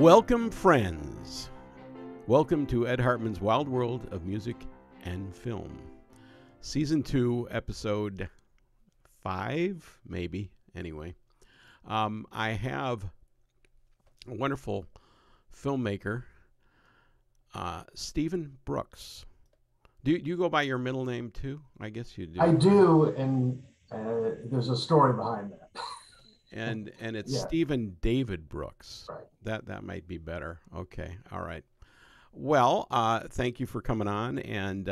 Welcome, friends. Welcome to Ed Hartman's Wild World of Music and Film. Season 2, episode 5, maybe. Anyway, I have a wonderful filmmaker, Stephen Brooks. Do you go by your middle name too? I guess you do. I do, and there's a story behind that. And it's Yeah. Stephen David Brooks. Right. That might be better. Okay. All right. Well, thank you for coming on, and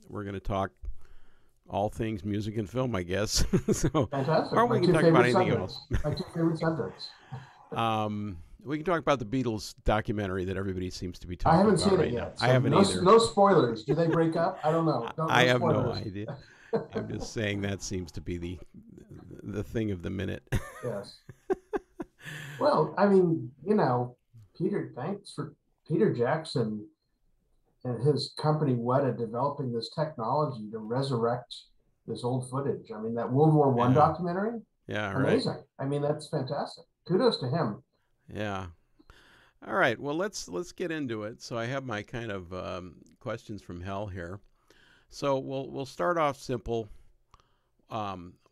we're going to talk all things music and film, I guess. So, Fantastic. or we can talk about anything else. My two favorite subjects. We can talk about the Beatles documentary that everybody seems to be I talking haven't about seen right it now. yet. So I haven't either. No spoilers. Do they break up? I don't know. I have no spoilers. idea. I'm just saying that seems to be the thing of the minute. Yes. Well, I mean, thanks for Peter Jackson and his company Weta developing this technology to resurrect this old footage. I mean, that World War I documentary. Yeah, amazing. right. I mean, that's fantastic. Kudos to him. Yeah. All right. Well, let's get into it. So I have my kind of questions from hell here. So we'll start off simple.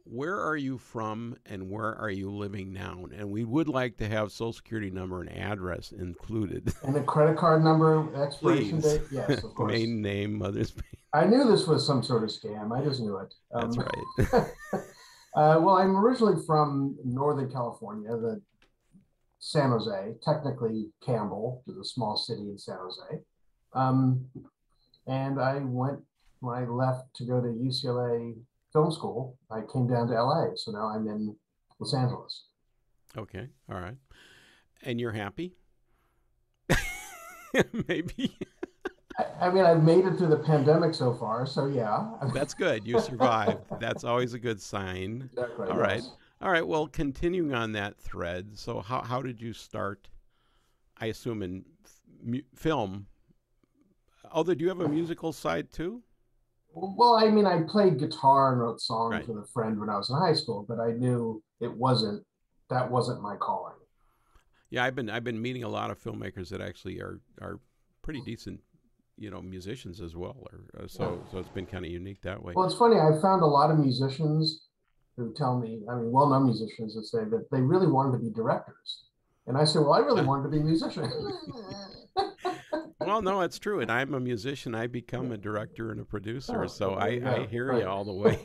Where are you from, and where are you living now? And we would like to have Social Security number and address included. And the credit card number, expiration Please. date. Yes, of course. Main name, mother's maiden. I knew this was some sort of scam. I just knew it. That's right. Well, I'm originally from Northern California, the San Jose, technically Campbell, which is a small city in San Jose. And when I left to go to UCLA film school, I came down to LA. So now I'm in Los Angeles. Okay. All right. And you're happy? Maybe. I mean, I've made it through the pandemic so far. So yeah. That's good. You survived. That's always a good sign. Exactly. All right. All right. Well, continuing on that thread. So how did you start, I assume, in film? Although, do you have a musical side too? Well, I mean, I played guitar and wrote songs with a friend when I was in high school, but I knew that wasn't my calling. Yeah, I've been meeting a lot of filmmakers that actually are pretty decent, musicians as well. So it's been kind of unique that way. Well, it's funny. I found a lot of musicians who tell me, I mean, well-known musicians that say that they really wanted to be directors, and I said, well, I really wanted to be a musician. Well, no, it's true. And I'm a musician. I become a director and a producer. So I hear you all the way.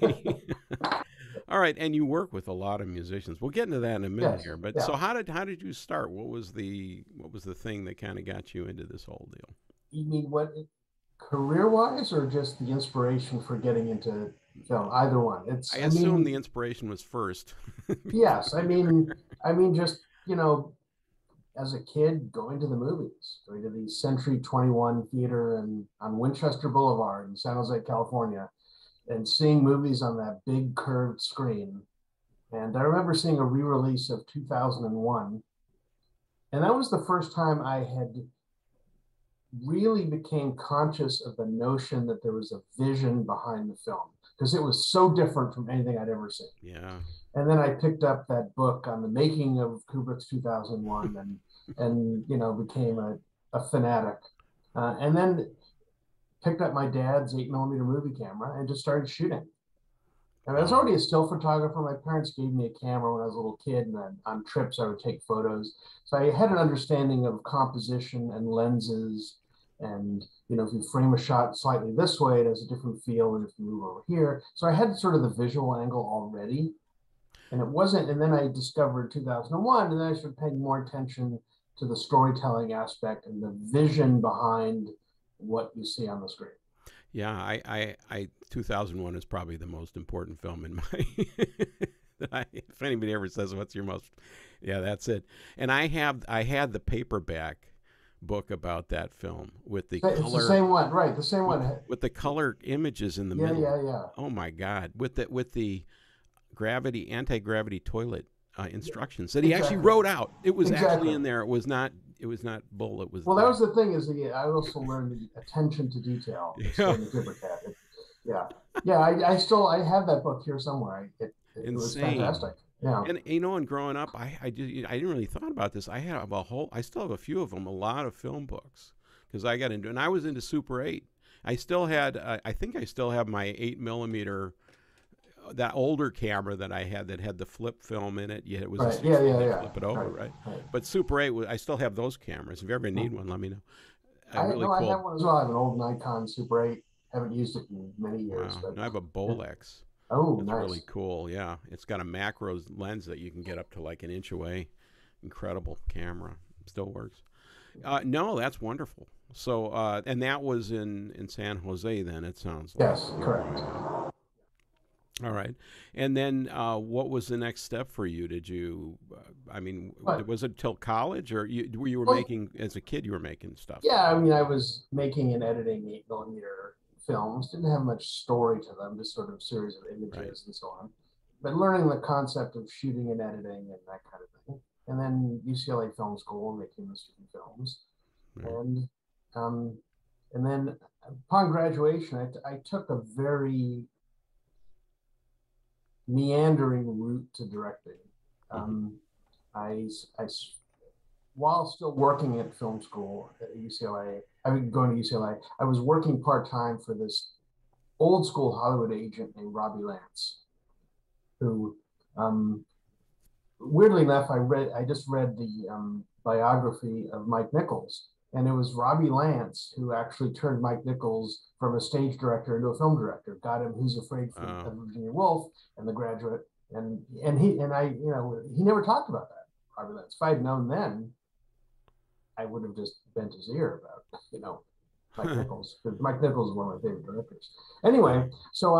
All right. And you work with a lot of musicians. We'll get into that in a minute here. But so how did you start? What was the thing that kind of got you into this whole deal? You mean what, career-wise, or just the inspiration for getting into film? Either one. I assume the inspiration was first. Yes. I mean, just, as a kid, going to the movies, going to the Century 21 Theater and on Winchester Boulevard in San Jose, California, and seeing movies on that big curved screen. And I remember seeing a re-release of 2001. And that was the first time I had really became conscious of the notion that there was a vision behind the film, because it was so different from anything I'd ever seen. Yeah. And then I picked up that book on the making of Kubrick's 2001 and became a fanatic. And then picked up my dad's 8mm movie camera and just started shooting. And I was already a still photographer. My parents gave me a camera when I was a little kid, and then on trips I would take photos. So I had an understanding of composition and lenses. And, if you frame a shot slightly this way, it has a different feel than if you move over here. So I had sort of the visual angle already. And it wasn't, and then I discovered 2001, and then I started paying more attention to the storytelling aspect and the vision behind what you see on the screen. Yeah, I 2001 is probably the most important film in my. If anybody ever says what's your most, yeah, that's it. And I had the paperback book about that film with the color. It's the same one, right? The same one with the color images in the middle. Yeah. Oh my God, with the anti-gravity toilet instructions that he actually wrote out. It was actually in there. It was not bull. It was. Well, that was the thing, is I also learned the attention to detail. Yeah. I have that book here somewhere. It was fantastic. Yeah. And you know, and growing up, I didn't really thought about this. I still have a few of them, a lot of film books, because I got into, and I was into Super 8. I still had, I think I still have my 8 millimeter, that older camera that I had that had the flip film in it. Yeah, it was a Right. Yeah. 16. Yeah. You Yeah. flip it over, Right. right? Right. But Super 8, I still have those cameras. If you ever need Mhm. one, let me know. I Really know I cool. have one as well. I have an old Nikon Super 8. Haven't used it in many years, Wow. but I have a yeah. Bolex. Oh, That's really nice. cool. Yeah, it's got a macro lens that you can get up to like an inch away. Incredible camera. Still works. No, that's wonderful. So, and that was in San Jose. Then it sounds like. Yes, correct. Right on. All right. And then, what was the next step for you? Did you? I mean, But was it till college, or you were well, making as a kid? You were making stuff. yeah, I mean, I was making and editing 8 millimeter films. Didn't have much story to them, just sort of series of Right. images and so on. But learning the concept of shooting and editing and that kind of thing. And then UCLA Film School, making the student films. Right. And um, and then upon graduation, I took a very meandering route to directing. Mm-hmm. Um, I while still working at film school at UCLA, I was going to UCLA. I was working part time for this old school Hollywood agent named Robbie Lance, who, um, weirdly enough, I just read the biography of Mike Nichols, and it was Robbie Lance who actually turned Mike Nichols from a stage director into a film director. Got him Who's Afraid of Virginia Woolf and The Graduate, and he never talked about that. Robbie Lance. If I'd known then, I would have just bent his ear about, Mike Nichols, because Mike Nichols is one of my favorite directors. Anyway, Right. so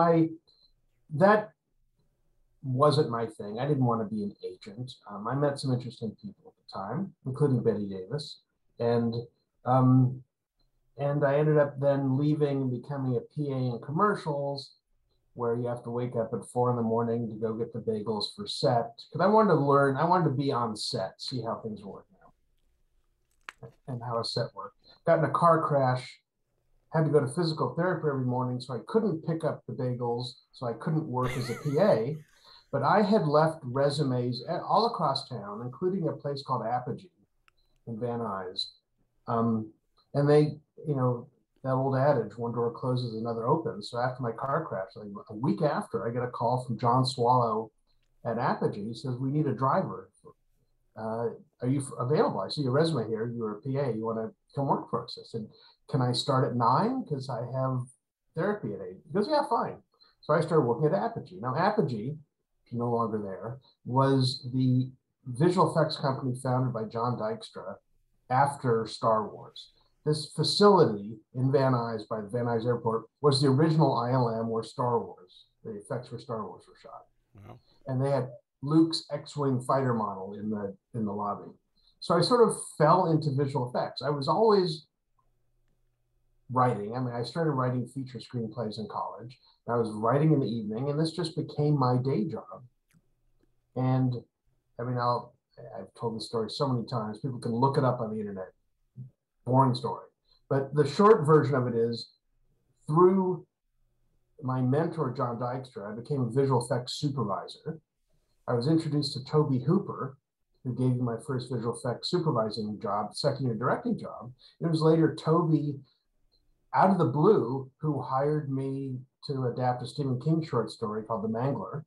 that wasn't my thing. I didn't want to be an agent. I met some interesting people at the time, including Betty Davis, and um, and I ended up then leaving and becoming a PA in commercials, where you have to wake up at 4 in the morning to go get the bagels for set. Because I wanted to learn, I wanted to be on set, see how things work now, and how a set worked. Got in a car crash, had to go to physical therapy every morning, so I couldn't pick up the bagels, so I couldn't work as a PA. But I had left resumes all across town, including a place called Apogee in Van Nuys. Um, and they, you know, that old adage, one door closes, another opens. So after my car crash, like a week after, I get a call from John Swallow at Apogee. He says, "We need a driver. Are you available? I see your resume here. You're a PA. You want to come work for us?" I said, "Can I start at 9? Because I have therapy at 8." He goes, "Yeah, fine." So I started working at Apogee. Now, Apogee, no longer there, was the visual effects company founded by John Dykstra after Star Wars. This facility in Van Nuys by the Van Nuys Airport was the original ILM where the effects for Star Wars were shot. Wow. And they had Luke's X-wing fighter model in the lobby. So I sort of fell into visual effects. I was always writing. I mean, I started writing feature screenplays in college. I was writing in the evening, and this just became my day job. And I mean, I've told this story so many times. People can look it up on the internet. Boring story. But the short version of it is, through my mentor, John Dykstra, I became a visual effects supervisor. I was introduced to Toby Hooper, who gave me my first visual effects supervising job, second year directing job. It was later Toby, out of the blue, who hired me to adapt a Stephen King short story called The Mangler,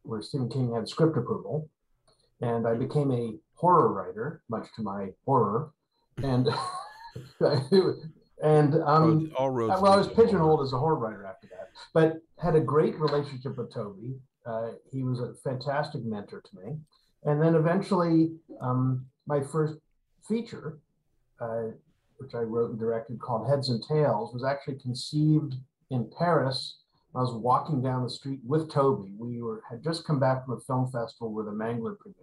where Stephen King had script approval. And I became a horror writer, much to my horror. And and All roads well, I lead was to horror. pigeonholed as a horror writer after that, but had a great relationship with Toby. He was a fantastic mentor to me. And then eventually, my first feature, uh, which I wrote and directed, called Heads and Tails, was actually conceived in Paris. I was walking down the street with Toby. Had just come back from a film festival where The Mangler premiered.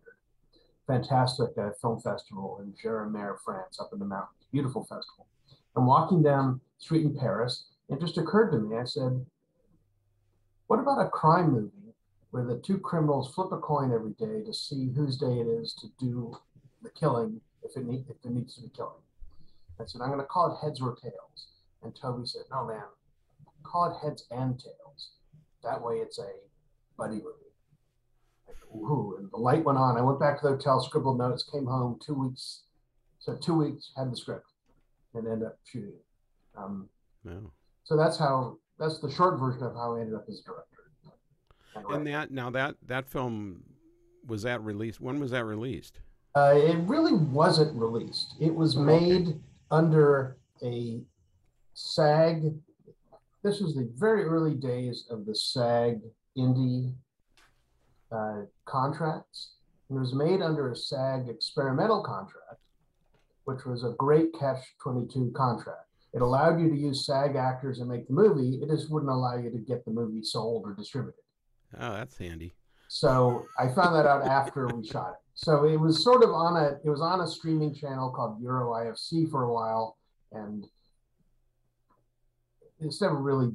Fantastic film festival in Géramère, France, up in the mountains. Beautiful festival. I'm walking down the street in Paris. It just occurred to me. I said, "What about a crime movie where the two criminals flip a coin every day to see whose day it is to do the killing, if there needs to be killing?" I said, "I'm going to call it Heads or Tails." And Toby said, "No, man, call it Heads and Tails. That way it's a buddy movie." I Ooh, and the light went on. I went back to the hotel, scribbled notes, came home 2 weeks. So 2 weeks, had the script, and ended up shooting it. Um, No. so that's the short version of how I ended up as a director and And writer. that film, was that released? When was that released? It really wasn't released. It was Oh, okay. made under a SAG. This was the very early days of the SAG indie contracts. It was made under a SAG experimental contract, which was a great catch-22 contract. It allowed you to use SAG actors and make the movie. It just wouldn't allow you to get the movie sold or distributed. Oh, that's handy. So I found that out after we shot it. So it was sort of on a streaming channel called Euro IFC for a while, and it's never really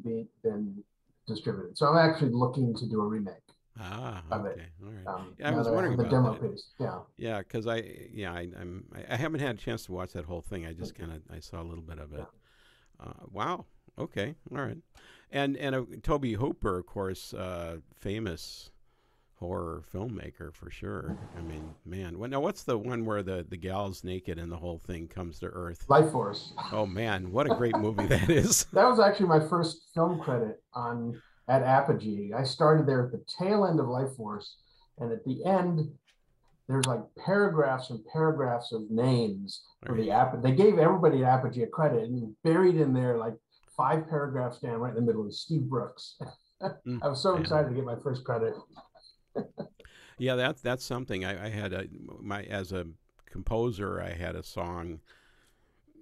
been distributed. So I'm actually looking to do a remake Ah, of it. okay, all right. Yeah, I Now was that I wondering have the about demo that. piece. Yeah. Yeah, because I haven't had a chance to watch that whole thing. I just kind of I saw a little bit of Yeah. it. Wow. Okay. All right. And Toby Hooper, of course, famous horror filmmaker for sure. I mean, man. Now, what's the one where the gal's naked and the whole thing comes to Earth? Life Force. Oh man, what a great movie that is. That was actually my first film credit on at Apogee. I started there at the tail end of Life Force, and at the end, there's like paragraphs and paragraphs of names All for right. the app. They gave everybody at Apogee a credit, and buried in there, like 5 paragraphs down, right in the middle, is Steve Brooks. Mm, I was so yeah. excited to get my first credit. Yeah, that's something. I had my as a composer, I had a song.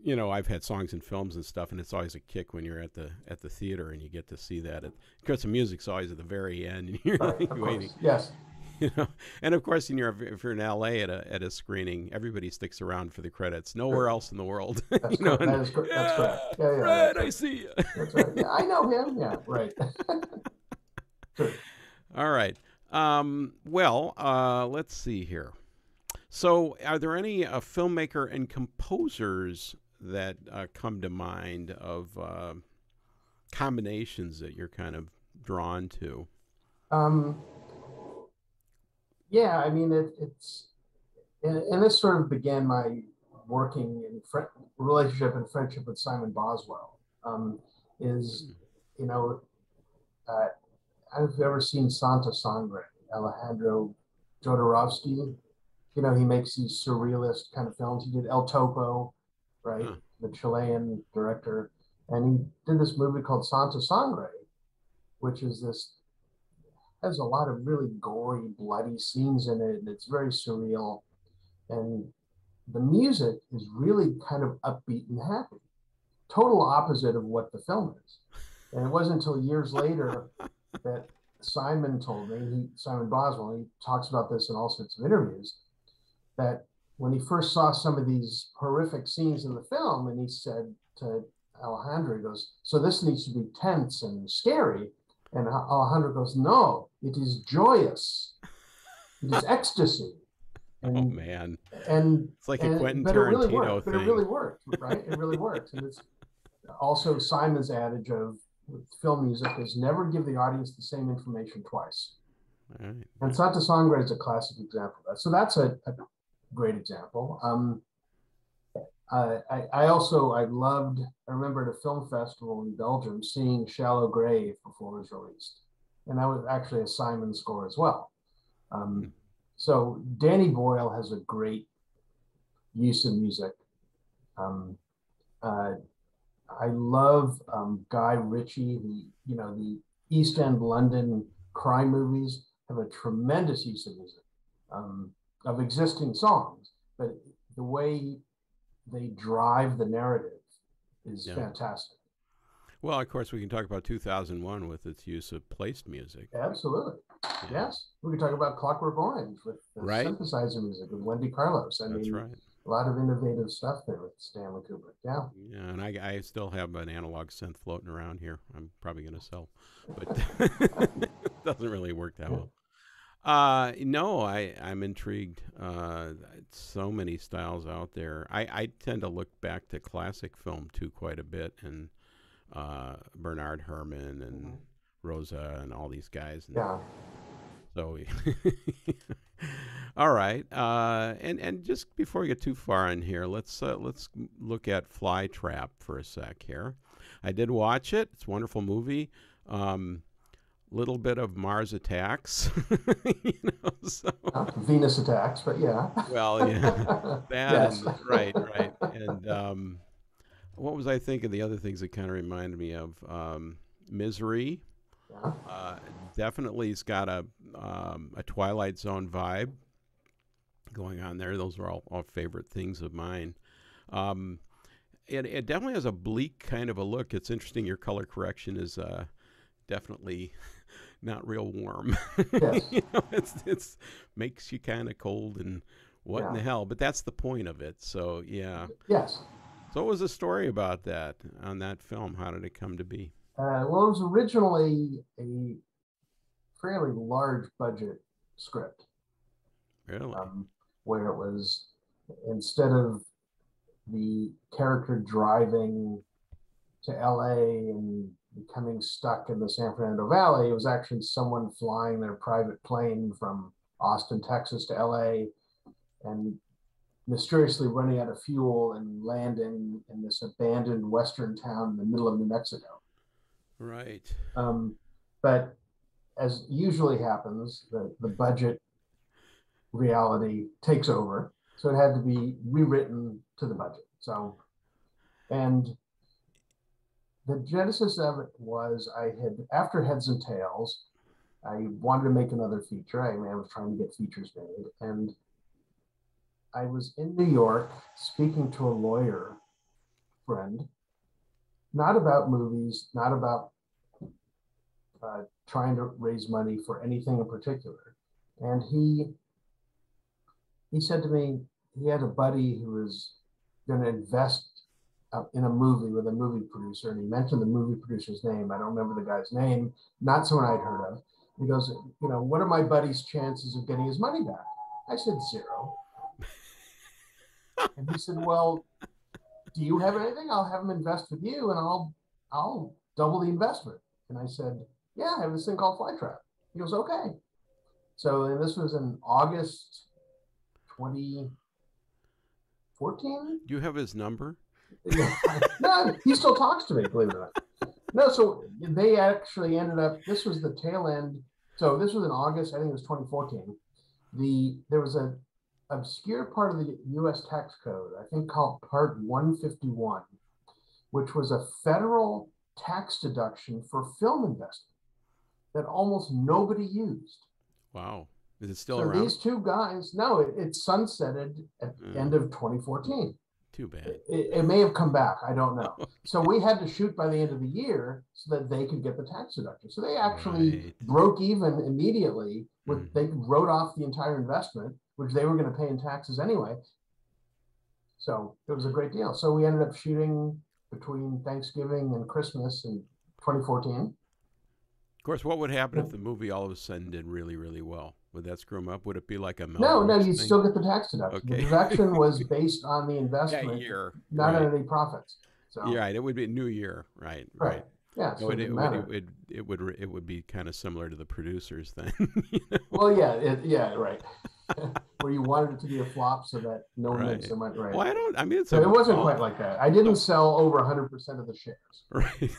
I've had songs in films and stuff, and it's always a kick when you're at the theater and you get to see that. Of course, the music's always at the very end, and you're Right, like of waiting. course. Yes. you know. And of course, if you're in LA at a screening, everybody sticks around for the credits. Nowhere Sure. else in the world, That's correct. And That's yeah, correct. Yeah, yeah, Fred, that's I right. see you. That's right. Yeah, I know him. Yeah, right. Sure. All right. Well, let's see here. So, are there any filmmaker and composers that come to mind of combinations that you're kind of drawn to? Um, yeah, I mean, and this sort of began my working in relationship and friendship with Simon Boswell. Is, Mm. you know, uh, have you ever seen Santa Sangre, Alejandro Jodorowsky? He makes these surrealist kind of films. He did El Topo, right? Huh. The Chilean director. And he did this movie called Santa Sangre, which has a lot of really gory, bloody scenes in it. And it's very surreal. And the music is really kind of upbeat and happy, total opposite of what the film is. And it wasn't until years later that Simon Boswell, he talks about this in all sorts of interviews, that when he first saw some of these horrific scenes in the film, and he said to Alejandro, he goes, "So this needs to be tense and scary." And Alejandro goes, "No, it is joyous. It is ecstasy." Oh And man, and it's like a Quentin but it really Tarantino worked. thing. Right? It really works. And it's also Simon's adage of film music is never give the audience the same information twice. All right. And Santa Sangre is a classic example of that. So that's a great example. I remember at a film festival in Belgium seeing Shallow Grave before it was released. And that was actually a Simon score as well. Hmm. So Danny Boyle has a great use of music. Um, uh, I love Guy Ritchie. The East End London crime movies have a tremendous use of music, um, of existing songs, but the way they drive the narrative is Yeah. fantastic. Well, of course, we can talk about 2001 with its use of placed music. Absolutely. Yeah. Yes. We could talk about Clockwork Orange with the Right. synthesizer music with Wendy Carlos. I That's mean, right. a lot of innovative stuff there with Stanley Kubrick. Yeah. Yeah, and I still have an analog synth floating around here. I'm probably going to sell, but it doesn't really work that well. No, I'm intrigued. So many styles out there. I tend to look back to classic film too quite a bit, and Bernard Herrmann and Mhm. Rosa and all these guys. And Yeah. So, all right. And just before we get too far in here, let's look at Flytrap for a sec here. I did watch it. It's a wonderful movie. Little bit of Mars attacks, so. Venus attacks, but yeah. Well, yeah, that Yes. and right, and what was I thinking? The other things that kind of reminded me of Misery. Yeah. Uh, Definitely, it's got a Twilight Zone vibe going on there. Those are all favorite things of mine. Um, it definitely has a bleak kind of a look. It's interesting. Your color correction is definitely not real warm. Yes. It's makes you kind of cold and what in the hell. But that's the point of it. So yeah. Yes. So what was the story about that on that film? How did it come to be? Well, it was originally a fairly large budget script. Really? Where it was, instead of the character driving to LA and becoming stuck in the San Fernando Valley, it was actually someone flying their private plane from Austin, Texas to LA and mysteriously running out of fuel and landing in this abandoned Western town in the middle of New Mexico. Right. But as usually happens, the budget reality takes over. So it had to be rewritten to the budget. So, and the genesis of it was after Heads and Tails, I wanted to make another feature. I was trying to get features made. And I was in New York speaking to a lawyer friend, not about movies, not about trying to raise money for anything in particular. And he said to me, he had a buddy who was going to invest in a movie with a movie producer, and he mentioned the movie producer's name. I don't remember the guy's name, not someone I'd heard of. He goes, what are my buddy's chances of getting his money back? I said 0. And he said, well, do you have anything? I'll have him invest with you and I'll double the investment. And I said, yeah, I have this thing called Flytrap. He goes, okay. So, and this was in August 2014. Do you have his number? No, he still talks to me, believe it or not. No, so they actually ended up, this was the tail end. So this was in August, I think it was 2014. There was a obscure part of the US tax code, I think called Part 151, which was a federal tax deduction for film investment that almost nobody used. Wow. Is it still so around? These two guys, no, it sunsetted at the end of 2014. Too bad. It may have come back. I don't know. So we had to shoot by the end of the year so that they could get the tax deduction. So they actually broke even immediately. They wrote off the entire investment, which they were going to pay in taxes anyway. So it was a great deal. So we ended up shooting between Thanksgiving and Christmas in 2014. Of course, what would happen if the movie all of a sudden did really, really well? Would that screw them up? Would it be like a No, you'd still get the tax deduction. Okay. The deduction was based on the investment, that year, not on any profits. So. Yeah, right. It would be a new year, right? Yeah, so it would be kind of similar to the producers then. Well, yeah, right. Where you wanted it to be a flop so that no one makes the money. Right. Well, it wasn't quite like that. I didn't sell over 100% of the shares. Right.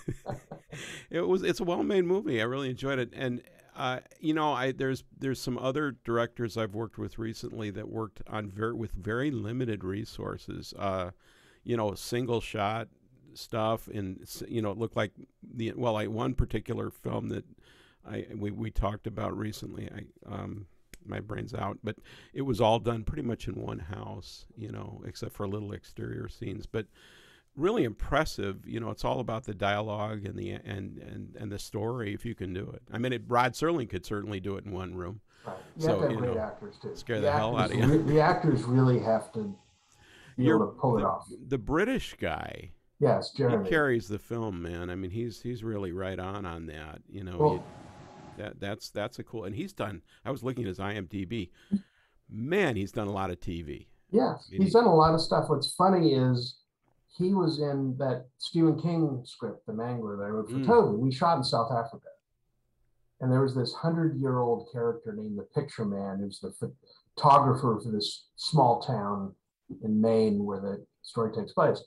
It's a well-made movie. I really enjoyed it, and there's some other directors I've worked with recently that worked on with very limited resources. Single shot stuff, and it looked like like one particular film that we talked about recently. My brain's out, but it was all done pretty much in one house, except for little exterior scenes, but really impressive. It's all about the dialogue and the story, if you can do it. I mean, Rod Serling could certainly do it in one room. Right. You have to have great actors too. Scare the hell out of you. The actors really have to be able to pull it off. The British guy. Yes, Jeremy. He carries the film, man. I mean, he's really right on that. That's a cool. And he's done. I was looking at his IMDb. Man, he's done a lot of TV. Yes, he's done a lot of stuff. What's funny is he was in that Stephen King script, The Mangler, that I wrote for Toby. We shot in South Africa. And there was this 100-year-old character named the Picture Man, who's the photographer for this small town in Maine where the story takes place.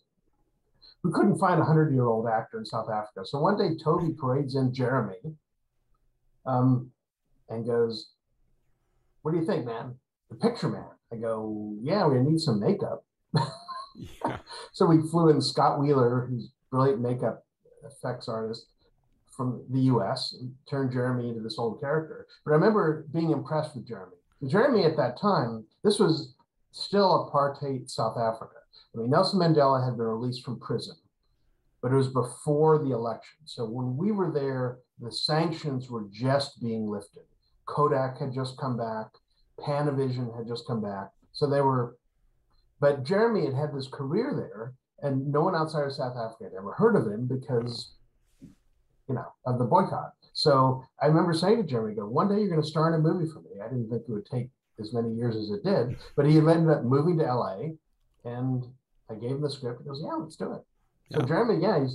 We couldn't find a 100-year-old actor in South Africa. So one day Toby parades in Jeremy and goes, "What do you think, man? The Picture Man." I go, "Yeah, we need some makeup." Yeah. So we flew in Scott Wheeler, who's a brilliant makeup effects artist from the US, and turned Jeremy into this old character. But I remember being impressed with Jeremy. Jeremy at that time, this was still apartheid South Africa. I mean, Nelson Mandela had been released from prison, but it was before the election. So when we were there, the sanctions were just being lifted. Kodak had just come back, Panavision had just come back. So they were, but Jeremy had had this career there, and no one outside of South Africa had ever heard of him because, you know, of the boycott. So I remember saying to Jeremy, "Go, one day you're going to star in a movie for me." I didn't think it would take as many years as it did, but he ended up moving to LA, and I gave him the script. He goes, "Yeah, let's do it." So Jeremy, yeah,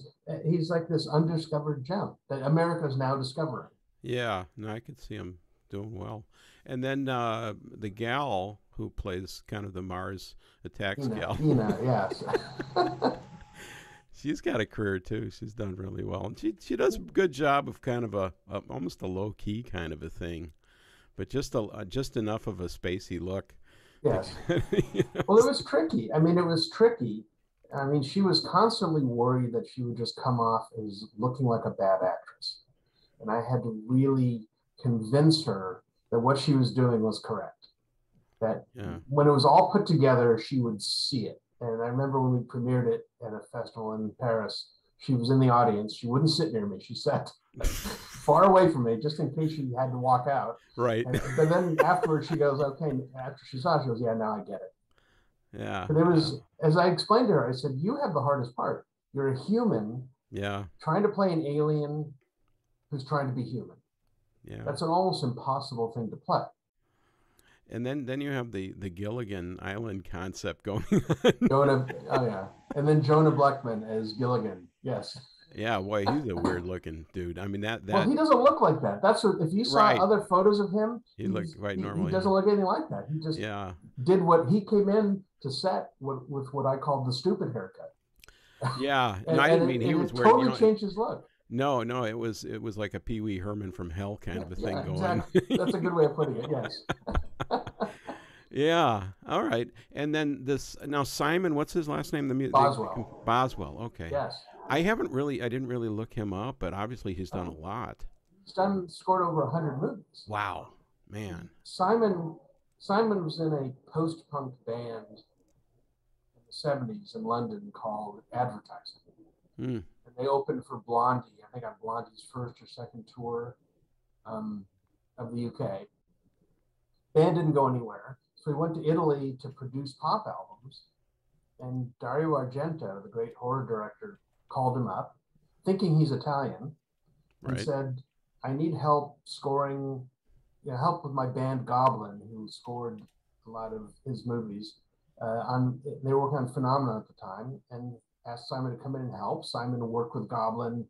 he's like this undiscovered gem that America is now discovering. Yeah, no, I could see him doing well. And then the gal who plays kind of the Mars Attacks gal. Yes. She's got a career too. She's done really well, and she does a good job of kind of a almost a low key kind of a thing, but just enough of a spacey look. Yes. Well, it was tricky. I mean, it was tricky. I mean, she was constantly worried that she would just come off as looking like a bad actress, and I had to really convince her that what she was doing was correct. That when it was all put together, she would see it. And I remember when we premiered it at a festival in Paris, she was in the audience. She wouldn't sit near me. She sat far away from me just in case she had to walk out. Right. But then afterwards, she goes, "Okay." After she saw it, she goes, "Yeah, now I get it." Yeah. But it was, as I explained to her, I said, "You have the hardest part. You're a human trying to play an alien who's trying to be human. Yeah. That's an almost impossible thing to play." And then you have the Gilligan Island concept going on. And then Jonah Blackman as Gilligan. Yes. Yeah, boy, he's a weird looking dude. I mean that. Well, he doesn't look like that. That's what, if you saw other photos of him, he looked quite normal. He doesn't look anything like that. He just did what he came in to set with what I called the stupid haircut. Yeah, and, I didn't mean he was wearing. Totally changed his look. No, it was like a Pee Wee Herman from hell kind of a thing going. Exactly. That's a good way of putting it. Yes. Yeah. All right. And then now Simon, what's his last name? Boswell. Boswell. Okay. Yes. I didn't really look him up, but obviously he's done a lot. He's scored over 100 movies. Wow, man. Simon was in a post-punk band in the 70s in London called Advertising. And they opened for Blondie, I think on Blondie's first or second tour of the UK. Band didn't go anywhere. So he went to Italy to produce pop albums. And Dario Argento, the great horror director, called him up, thinking he's Italian, and said, "I need help scoring, help with my band Goblin, who scored a lot of his movies. They were working on Phenomena at the time, and asked Simon to come in and help. Simon worked with Goblin,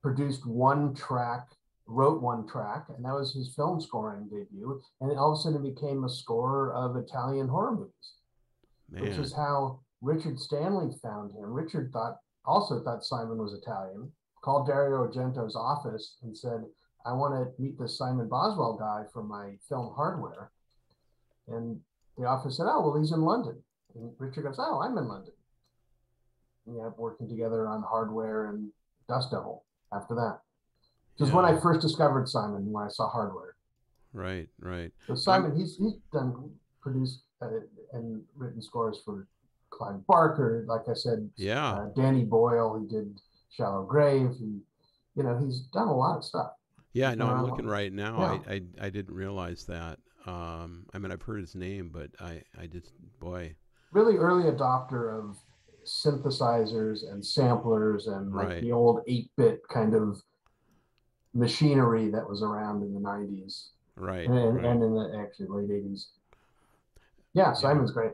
produced one track, wrote one track, and that was his film scoring debut. And all of a sudden it became a scorer of Italian horror movies, which is how Richard Stanley found him. Richard also thought Simon was Italian, called Dario Argento's office and said, "I want to meet this Simon Boswell guy for my film Hardware." And the office said, "Oh, well, he's in London." And Richard goes, "Oh, I'm in London." And we ended up working together on Hardware and Dust Devil after that. Which is when I first discovered Simon, when I saw Hardware. Right. So Simon, he's produced and written scores for Clive Barker, like I said. Danny Boyle, he did Shallow Grave. He's done a lot of stuff. Yeah, no, I'm looking right now. Yeah. I didn't realize that. I mean, I've heard his name, but I just, boy. Really early adopter of synthesizers and samplers and like the old 8-bit kind of machinery that was around in the 90s. Right. And in the actually late 80s. Yeah, Simon's great.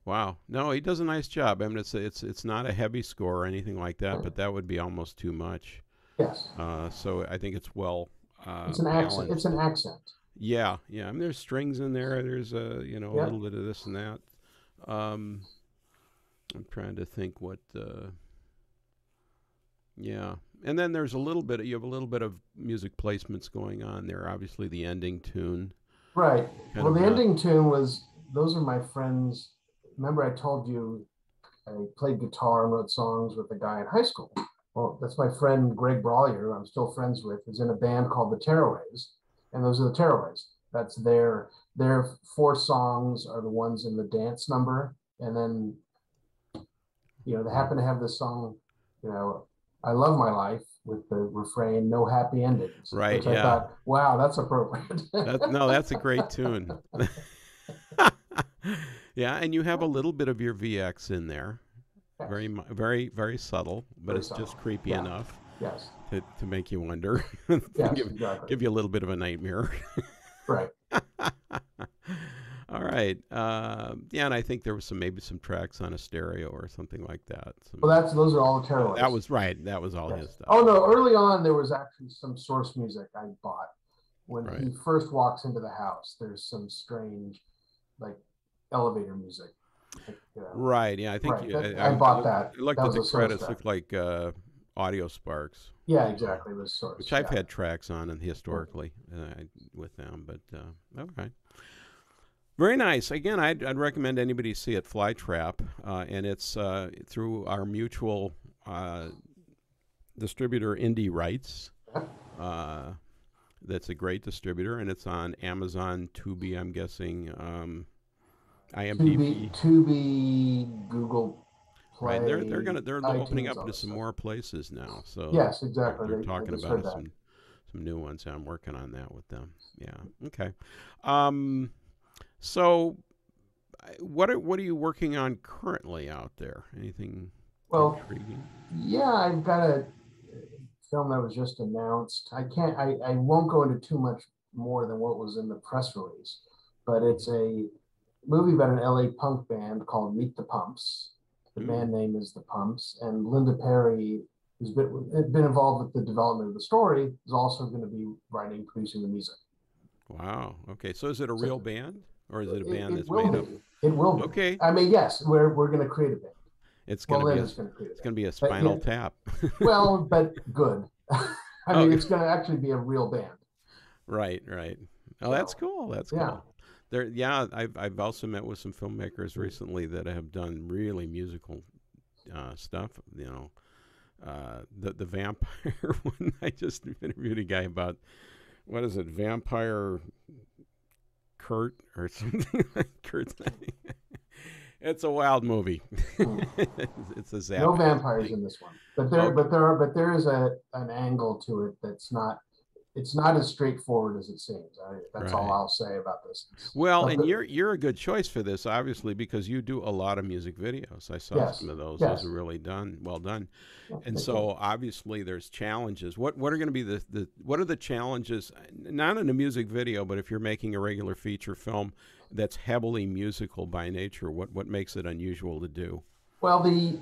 Wow. No, he does a nice job. I mean, it's not a heavy score or anything like that, but that would be almost too much. Yes. So I think it's well It's an accent. balanced. It's an accent. Yeah, yeah. I mean, there's strings in there. There's a a Yeah. little bit of this and that. Um, I'm trying to think what. Yeah, and then there's a little bit. You have a little bit of music placements going on there. Obviously, the ending tune. Right. Kind Well, of the a ending tune was, those are my friends. Remember, I told you I played guitar and wrote songs with a guy in high school. Well, that's my friend Greg Brawlier, who I'm still friends with, is in a band called the Tearaways. And those are the Tearaways. That's their 4 songs are the ones in the dance number. And then, they happen to have this song, you know, I Love My Life, with the refrain, no happy endings, right. which I Yeah. thought, wow, that's appropriate. No, that's a great tune. Yeah, and you have a little bit of your VX in there. Yes. Very, very subtle, but Very it's just subtle. creepy Yeah. enough Yes. to make you wonder, Yes, give exactly. give you a little bit of a nightmare. Right. All right. Yeah, and I think there was maybe some tracks on a stereo or something like that. Well, those are all the That Tearaways. was right. That was all Yes. his stuff. Oh no, early on there was actually some source music I bought. When Right. he first walks into the house, there's some strange, like, elevator music. Like, Right. Yeah, I think right. I bought that. I looked That at was the a source credits. track. Looked like Audio Sparks. Yeah, exactly. It was source. Which I've Yeah. had tracks on and historically with them, but okay. Very nice. Again, I'd recommend anybody see it, Flytrap, and it's through our mutual distributor, Indie Rights. Yeah. That's a great distributor, and it's on Amazon, Tubi, I'm guessing, IMDb. Tubi, Google Play, Right, they're opening iTunes, up all into that some stuff. more places now. So Yes, exactly. they're I talking just about heard that. some new ones. I'm working on that with them. Yeah. Okay. Um, so what are you working on currently out there? Anything Well, intriguing? yeah, I've got a film that was just announced. I won't go into too much more than what was in the press release, but it's a movie about an LA punk band called Meet the Pumps. The band name is The Pumps, and Linda Perry, who's been involved with the development of the story, is also going to be writing, producing the music. Wow. Okay. So is it a So real band, or is it a band it that's will made up? be. It will be. Okay. I mean, yes, we're going to create a band. It's Well, gonna be Linda's going to create a it's band. gonna be a But, Spinal Tap. well, but good. I Oh, mean, it's going to actually be a real band. right, right. Oh, So, that's cool. That's yeah. cool. Yeah, I've also met with some filmmakers recently that have done really musical stuff. The vampire one. I just interviewed a guy about what is it, Vampire Kurt or something like Kurt's name. It's a wild movie. It's a zap. No vampires thing. in this one, but Okay. there is an angle to it that's not. It's not as straightforward as it seems. That's all Right. I'll say about this. Well, But and you're a good choice for this, obviously, because you do a lot of music videos. I saw yes, some of those. Those yes. are really well done. Yeah, And thank you. so obviously there's challenges. What are going to be what are the challenges, not in a music video, but if you're making a regular feature film that's heavily musical by nature, what makes it unusual to do? Well, the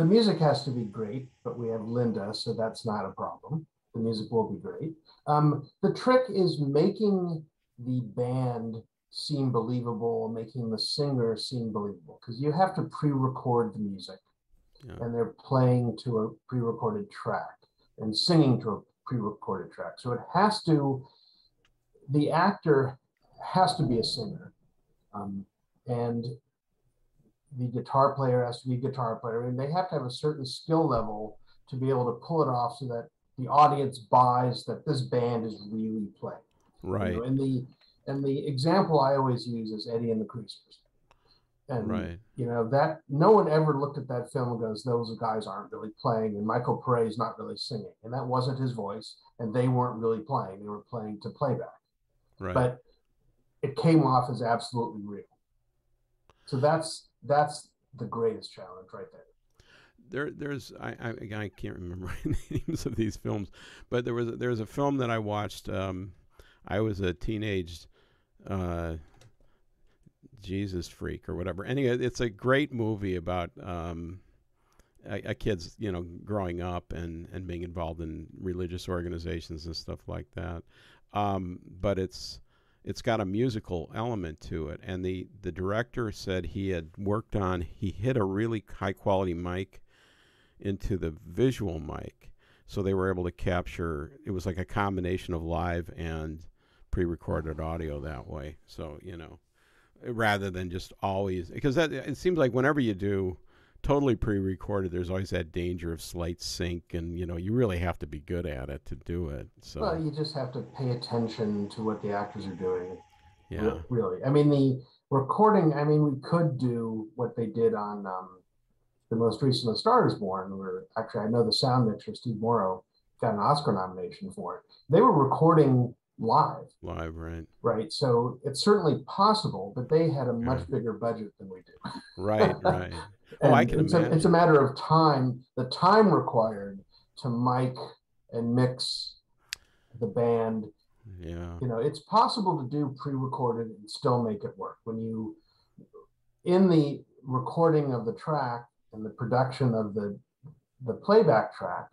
music has to be great, but we have Linda, so that's not a problem. The music will be great. The trick is making the band seem believable, making the singer seem believable, because you have to pre-record the music, Yeah. and they're playing to a pre-recorded track and singing to a pre-recorded track. So the actor has to be a singer, and the guitar player has to be a guitar player, and they have to have a certain skill level to be able to pull it off so that the audience buys that this band is really playing. Right. And the example I always use is Eddie and the Cruisers. And Right. That no one ever looked at that film and goes, those guys aren't really playing, and Michael Paré not really singing, and that wasn't his voice, and they weren't really playing. They were playing to playback. Right. But it came off as absolutely real. So that's the greatest challenge right there. There's I can't remember the names of these films, but there's a film that I watched. I was a teenage Jesus freak or whatever. Anyway, it's a great movie about kids, you know, growing up and being involved in religious organizations and stuff like that. But it's got a musical element to it. And the director said he hit a really high quality mic into the visual mic. So they were able to capture, it was like a combination of live and pre-recorded audio that way. So, you know, rather than just always, because it seems like whenever you do totally pre-recorded, there's always that danger of slight sync, and you know, you really have to be good at it to do it. So well, you just have to pay attention to what the actors are doing. yeah, Really, I mean, the recording, I mean, we could do what they did on the most recent of Star is Born, where actually I know the sound mixer, Steve Morrow, got an Oscar nomination for it. They were recording live. Right. Right. So it's certainly possible, but they had a much bigger budget than we do. Right. Oh, I And can it's a imagine. matter of time, the time required to mic and mix the band. Yeah. You know, it's possible to do pre-recorded and still make it work. When you, in the recording of the track and the production of the playback track,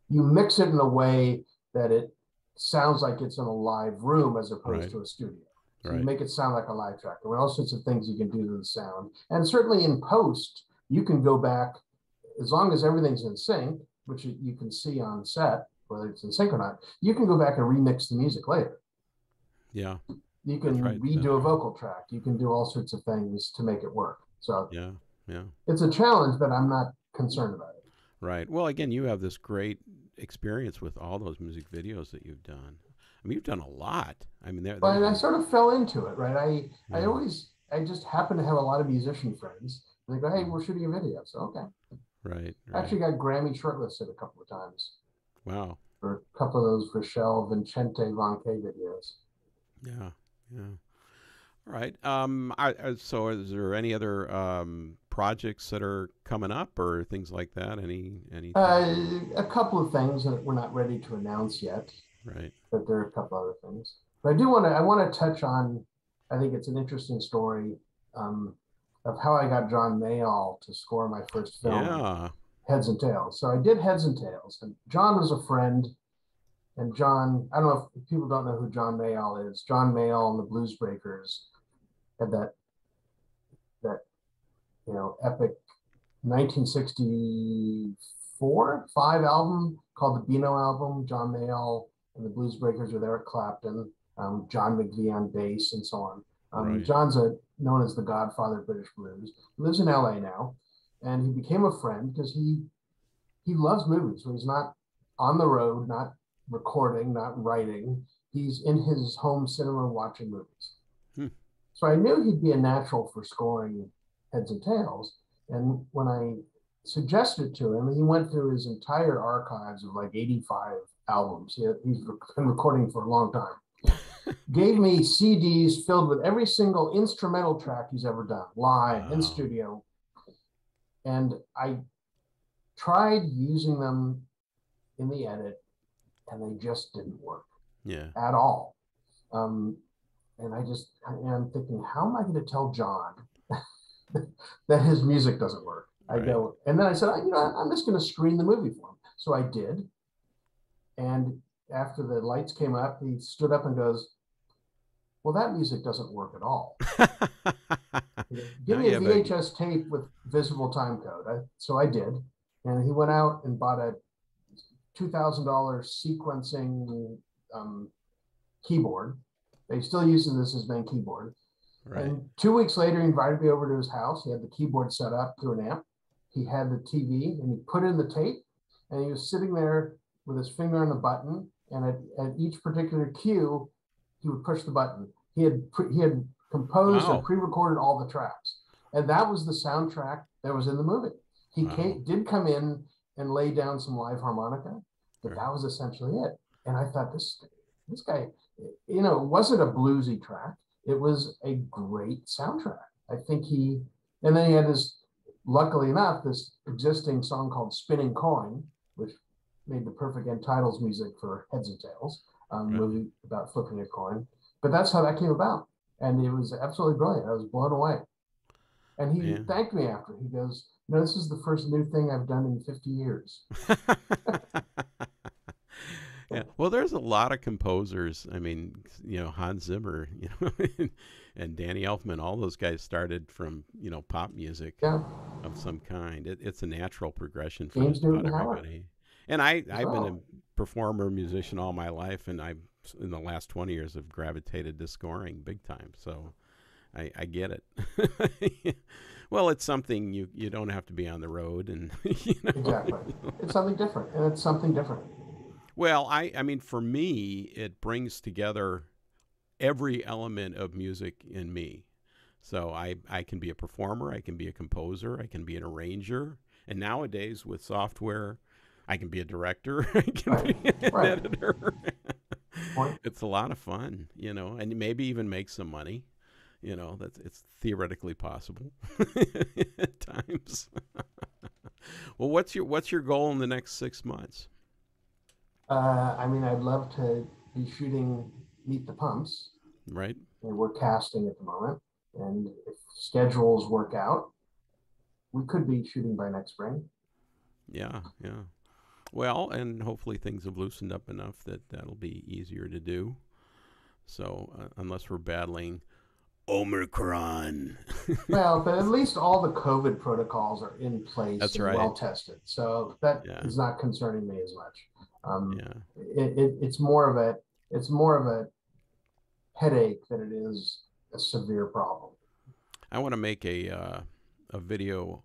you mix it in a way that it sounds like it's in a live room as opposed to a studio. So you make it sound like a live track. There are all sorts of things you can do to the sound. And certainly in post, you can go back, as long as everything's in sync, which you can see on set, whether it's in sync or not, you can go back and remix the music later. Yeah. You can redo a vocal track. You can do all sorts of things to make it work. So yeah. It's a challenge, but I'm not concerned about it. Right. Well, again, you have this great experience with all those music videos that you've done. I mean, you've done a lot. I mean, But I sort of fell into it, right? I just happen to have a lot of musician friends. And they go, hey, we're shooting a video. So, okay. Right. Actually got Grammy shortlisted a couple of times. Wow. For a couple of those Rochelle Vincente Von K videos. Yeah. All right. So is there any other projects that are coming up or things like that? Anything? A couple of things that we're not ready to announce yet. Right. But there are a couple other things. But I want to touch on, I think it's an interesting story of how I got John Mayall to score my first film, Heads and Tails. So I did Heads and Tails, and John was a friend. And John, I don't know if people don't know who John Mayall is. John Mayall and the Blues Breakers had that epic 1964-5 album called the Beano album. John Mayall and the Blues Breakers with Eric Clapton, John McVie on bass, and so on. John's known as the Godfather of British blues. He lives in LA now, and he became a friend because he loves movies. So he's not on the road, not recording, not writing. He's in his home cinema watching movies. So I knew he'd be a natural for scoring Heads and Tails. And when I suggested it to him, he went through his entire archives of like 85 albums. He's been recording for a long time. Gave me CDs filled with every single instrumental track he's ever done, live, in studio. And I tried using them in the edit, and they just didn't work at all. And I'm thinking, how am I going to tell John that his music doesn't work? I go, and then I said, I'm just going to screen the movie for him. So I did. And after the lights came up, he stood up and goes, well, that music doesn't work at all. Give me a VHS tape with visible time code. So I did. And he went out and bought a $2,000 sequencing keyboard. They still using this as main keyboard. And 2 weeks later, he invited me over to his house. He had the keyboard set up through an amp. He had the TV, and he put in the tape, and he was sitting there with his finger on the button. And at each particular cue, he would push the button. He had composed and pre-recorded all the tracks, and that was the soundtrack that was in the movie. He did come in and lay down some live harmonica, but that was essentially it. And I thought, this guy, it wasn't a bluesy track. It was a great soundtrack. I think and then he had luckily enough, this existing song called Spinning Coin, which made the perfect end titles music for Heads and Tails, movie about flipping a coin. But that's how that came about. And it was absolutely brilliant. I was blown away. And he Yeah. thanked me after. He goes, "No, this is the first new thing I've done in 50 years." Yeah. Well, there's a lot of composers. I mean, Hans Zimmer, and Danny Elfman, all those guys started from, pop music Yeah. of some kind. It's a natural progression for James just about Newton Howard everybody. And I've been a well. performer, musician all my life, and in the last 20 years, have gravitated to scoring big time. So I get it. Well, it's something you don't have to be on the road, and Exactly. It's something different, and it's something different. Well, I mean, for me, it brings together every element of music in me. So I can be a performer, I can be a composer, I can be an arranger, and nowadays with software, I can be a director, I can Right. be an Right. editor. Point. It's a lot of fun, and maybe even make some money. It's theoretically possible at times. Well, what's your goal in the next 6 months? I mean, I'd love to be shooting Meet the Pumps, Right? and we're casting at the moment. And if schedules work out, we could be shooting by next spring. Yeah, yeah. Well, and hopefully things have loosened up enough that that'll be easier to do. So, unless we're battling Omicron. Well, but at least all the COVID protocols are in place That's and right. well tested, so that Yeah, is not concerning me as much. yeah. It's more of a headache than it is a severe problem. I want to make a video,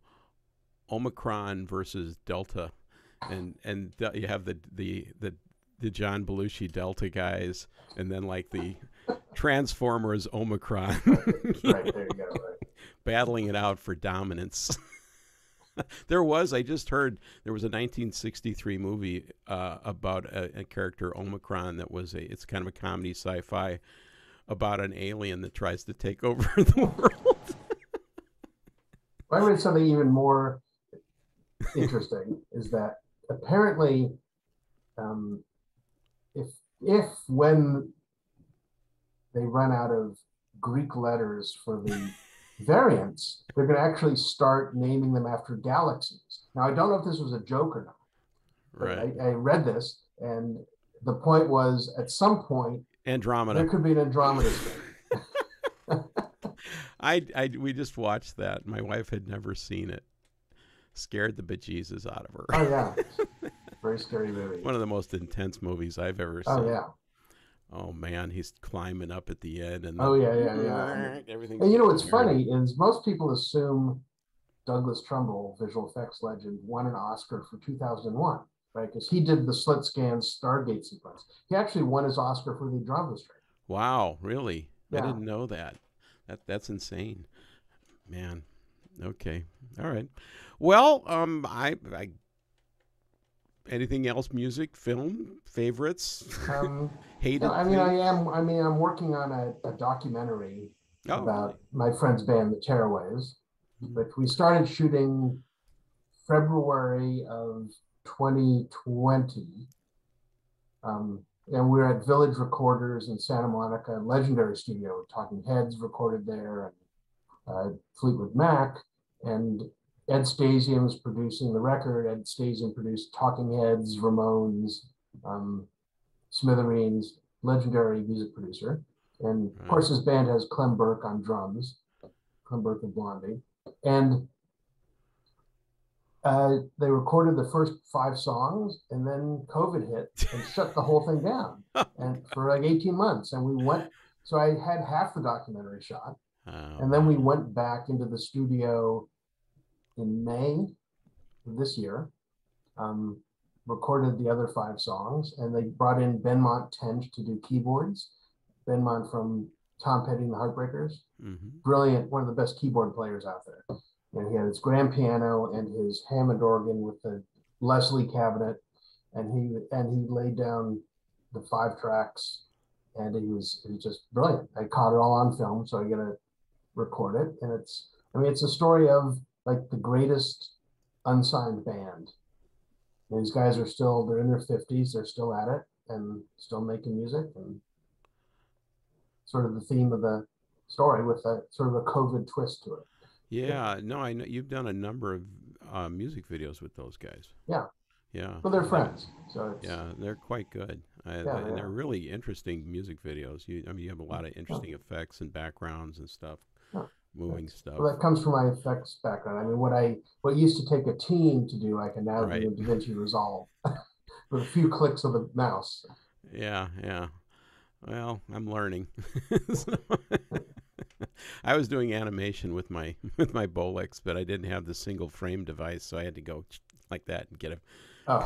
Omicron versus Delta, and you have the John Belushi Delta guys, and then like the Transformers Omicron, Right there, you go. Right. battling it out for dominance. I just heard there was a 1963 movie about a character Omicron it's kind of a comedy sci-fi about an alien that tries to take over the world. I read something even more interesting is that apparently, um, if when they run out of Greek letters for the variants, they're going to actually start naming them after galaxies. Now, I don't know if this was a joke or not, but Right. I read this, and the point was at some point Andromeda. there could be an Andromeda state. We just watched that. My wife had never seen it. Scared the bejesus out of her. Oh yeah, very scary movie. One of the most intense movies I've ever Oh seen. yeah. Oh man, he's climbing up at the end, and Oh then yeah, yeah, yeah. everything's And you know getting what's weird. funny is most people assume Douglas Trumbull, visual effects legend, won an Oscar for 2001, right? Because he did the slit scan Stargate sequence. He actually won his Oscar for the Andromeda Strain. Wow, really? I Yeah. didn't know that. That's insane, man. Okay, all right. Well, I anything else? Music, film, favorites, No, hated I mean, things? I'm working on a documentary Oh, really? about my friend's band, the Tearaways, Mhm. which we started shooting February of 2020. And we were at Village Recorders in Santa Monica, legendary studio. Talking Heads recorded there, and Fleetwood Mac, and Ed Stasium's producing the record. Ed Stasium produced Talking Heads, Ramones, um, Smithereens, legendary music producer. And of Right. course, his band has Clem Burke on drums, Clem Burke and Blondie. And they recorded the first 5 songs, and then COVID hit and shut the whole thing down, and for like 18 months. And we went, so I had half the documentary shot, Oh and then we man. went back into the studio in May of this year, um, recorded the other 5 songs, and they brought in Benmont Tench to do keyboards. Benmont from Tom Petty and the Heartbreakers, Hmm. brilliant, one of the best keyboard players out there. And he had his grand piano and his Hammond organ with the Leslie cabinet, and he laid down the 5 tracks, and he was just brilliant. I caught it all on film, so I got to record it, and it's a story of like the greatest unsigned band. And these guys are still they're in their 50s, they're still at it and still making music, and sort of the theme of the story with a sort of a COVID twist to it. Yeah, no, I know you've done a number of music videos with those guys. Yeah. Yeah. Well, they're friends, so it's Yeah, they're quite good. yeah, And they're yeah. really interesting music videos. I mean, you have a lot of Yeah, interesting effects and backgrounds and stuff, yeah. moving stuff. Well, that comes from my effects background. I mean, what used to take a team to do, I can now do Right. in DaVinci Resolve with a few clicks of the mouse. Yeah, yeah. Well, I'm learning. So, I was doing animation with my Bolex, but I didn't have the single frame device, so I had to go like that and get a Oh,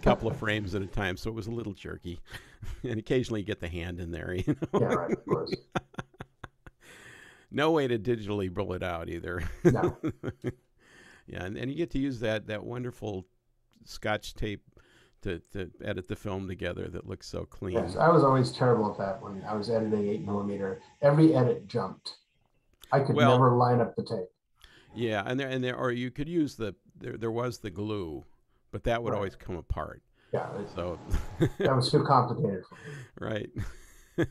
couple of frames at a time. So it was a little jerky, and occasionally get the hand in there. You know, yeah, right, of course. no way to digitally roll it out either. No. Yeah, and you get to use that wonderful Scotch tape to edit the film together that looks so clean. Yes, I was always terrible at that when I was editing 8mm. Every edit jumped. I could Well, never line up the tape. yeah, and there, or you could use there was the glue, but that would Right. always come apart. Yeah, So, that was too complicated for me. right.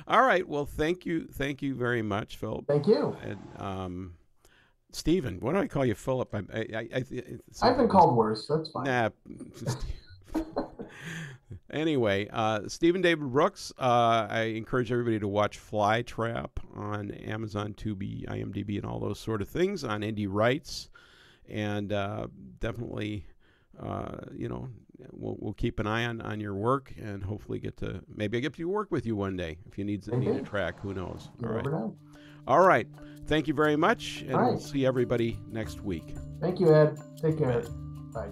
All right. Well, thank you very much, Philip. Thank you. And Stephen, why don't I call you Philip? I've been called worse. That's fine. Nah. Anyway, Stephen David Brooks. I encourage everybody to watch Flytrap on Amazon, Tubi, IMDb, and all those sort of things on Indie Rights, and definitely, we'll keep an eye on your work, and hopefully maybe I get to work with you one day if you need a track. Who knows? All right. All right. Thank you very much, and we'll see everybody next week. Thank you, Ed. Take care. Bye.